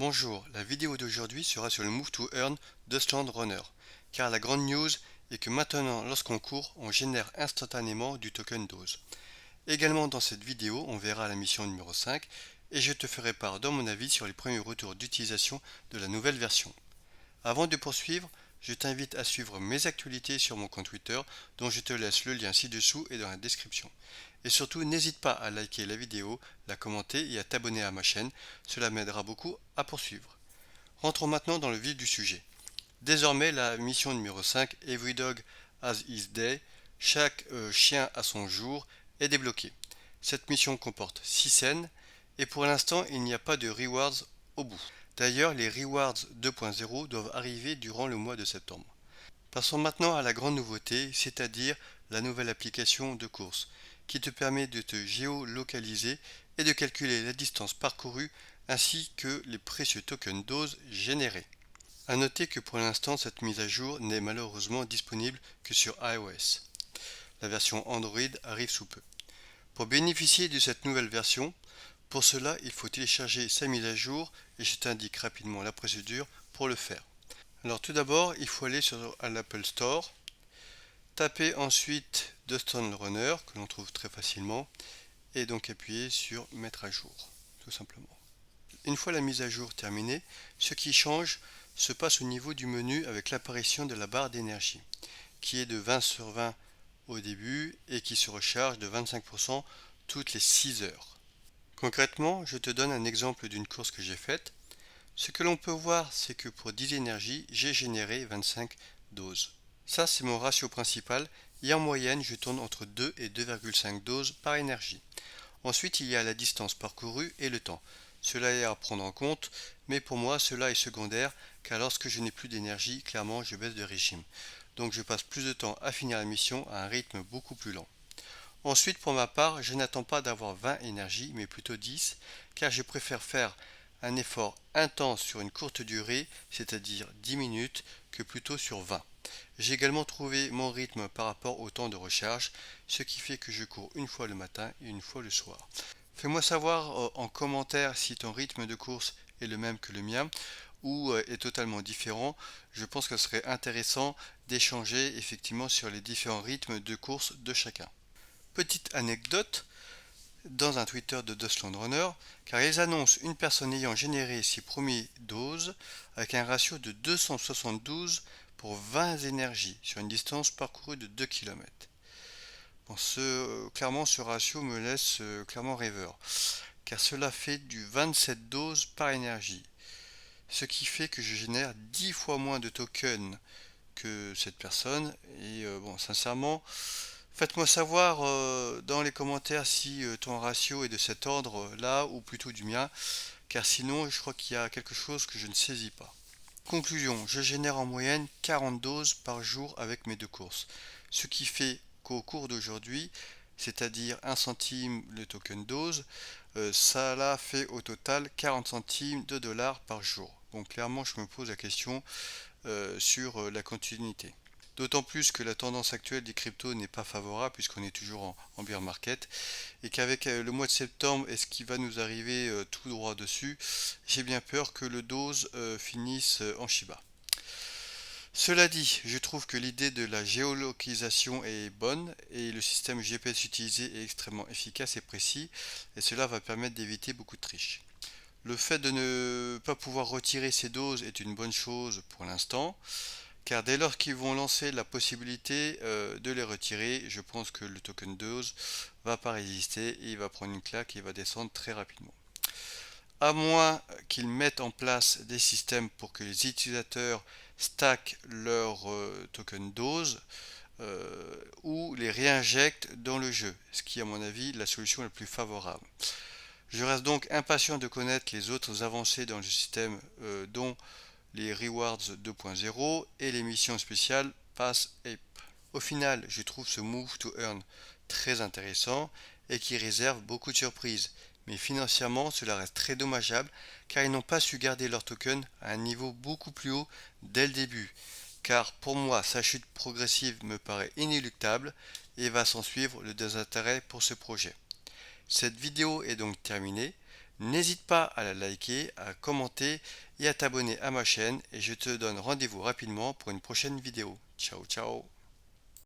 Bonjour, la vidéo d'aujourd'hui sera sur le Move to Earn d'Ustland Runner, car la grande news est que maintenant lorsqu'on court, on génère instantanément du token dose. Également dans cette vidéo, on verra la mission numéro 5 et je te ferai part de mon avis sur les premiers retours d'utilisation de la nouvelle version. Avant de poursuivre, je t'invite à suivre mes actualités sur mon compte Twitter dont je te laisse le lien ci-dessous et dans la description. Et surtout, n'hésite pas à liker la vidéo, la commenter et à t'abonner à ma chaîne, cela m'aidera beaucoup à poursuivre. Rentrons maintenant dans le vif du sujet. Désormais, la mission numéro 5, Every Dog Has His Day, chaque chien a son jour, est débloquée. Cette mission comporte 6 scènes et pour l'instant, il n'y a pas de rewards au bout. D'ailleurs, les Rewards 2.0 doivent arriver durant le mois de septembre. Passons maintenant à la grande nouveauté, c'est-à-dire la nouvelle application de course, qui te permet de te géolocaliser et de calculer la distance parcourue ainsi que les précieux tokens dose générés. A noter que pour l'instant, cette mise à jour n'est malheureusement disponible que sur iOS. La version Android arrive sous peu. Pour bénéficier de cette nouvelle version, pour cela, il faut télécharger sa mise à jour et je t'indique rapidement la procédure pour le faire. Alors tout d'abord, il faut aller sur l'Apple Store, taper ensuite Dustland Runner, que l'on trouve très facilement, et donc appuyer sur Mettre à jour, tout simplement. Une fois la mise à jour terminée, ce qui change se passe au niveau du menu avec l'apparition de la barre d'énergie, qui est de 20 sur 20 au début et qui se recharge de 25% toutes les 6 heures. Concrètement, je te donne un exemple d'une course que j'ai faite. Ce que l'on peut voir, c'est que pour 10 énergies, j'ai généré 25 doses. Ça, c'est mon ratio principal et en moyenne, je tourne entre 2 et 2,5 doses par énergie. Ensuite, il y a la distance parcourue et le temps. Cela est à prendre en compte, mais pour moi, cela est secondaire, car lorsque je n'ai plus d'énergie, clairement, je baisse de régime. Donc je passe plus de temps à finir la mission à un rythme beaucoup plus lent. Ensuite, pour ma part, je n'attends pas d'avoir 20 énergies, mais plutôt 10, car je préfère faire un effort intense sur une courte durée, c'est-à-dire 10 minutes, que plutôt sur 20. J'ai également trouvé mon rythme par rapport au temps de recharge, ce qui fait que je cours une fois le matin et une fois le soir. Fais-moi savoir en commentaire si ton rythme de course est le même que le mien ou est totalement différent. Je pense que ce serait intéressant d'échanger effectivement sur les différents rythmes de course de chacun. Petite anecdote, dans un Twitter de Dustland Runner, car ils annoncent une personne ayant généré ses premières doses avec un ratio de 272 pour 20 énergies sur une distance parcourue de 2 km. Bon, clairement, ce ratio me laisse clairement rêveur, car cela fait du 27 doses par énergie, ce qui fait que je génère 10 fois moins de tokens que cette personne, et bon, sincèrement, faites-moi savoir dans les commentaires si ton ratio est de cet ordre là ou plutôt du mien, car sinon je crois qu'il y a quelque chose que je ne saisis pas. Conclusion, je génère en moyenne 40 doses par jour avec mes deux courses, ce qui fait qu'au cours d'aujourd'hui, c'est-à-dire 1 centime le token dose, ça l'a fait au total 40 centimes de dollars par jour. Donc clairement je me pose la question sur la continuité. D'autant plus que la tendance actuelle des cryptos n'est pas favorable puisqu'on est toujours en bear market et qu'avec le mois de septembre et ce qui va nous arriver tout droit dessus, j'ai bien peur que le dose finisse en Shiba. Cela dit, je trouve que l'idée de la géolocalisation est bonne et le système GPS utilisé est extrêmement efficace et précis et cela va permettre d'éviter beaucoup de triches. Le fait de ne pas pouvoir retirer ces doses est une bonne chose pour l'instant, car dès lors qu'ils vont lancer la possibilité de les retirer, je pense que le token dose va pas résister et il va prendre une claque et il va descendre très rapidement. À moins qu'ils mettent en place des systèmes pour que les utilisateurs stackent leur token dose ou les réinjectent dans le jeu, ce qui est à mon avis la solution la plus favorable. Je reste donc impatient de connaître les autres avancées dans le système dont les Rewards 2.0 et les missions spéciales Pass Ape. Au final, je trouve ce Move to Earn très intéressant et qui réserve beaucoup de surprises. Mais financièrement, cela reste très dommageable car ils n'ont pas su garder leur token à un niveau beaucoup plus haut dès le début. Car pour moi, sa chute progressive me paraît inéluctable et va s'en suivre le désintérêt pour ce projet. Cette vidéo est donc terminée. N'hésite pas à la liker, à commenter et à t'abonner à ma chaîne et je te donne rendez-vous rapidement pour une prochaine vidéo. Ciao ciao.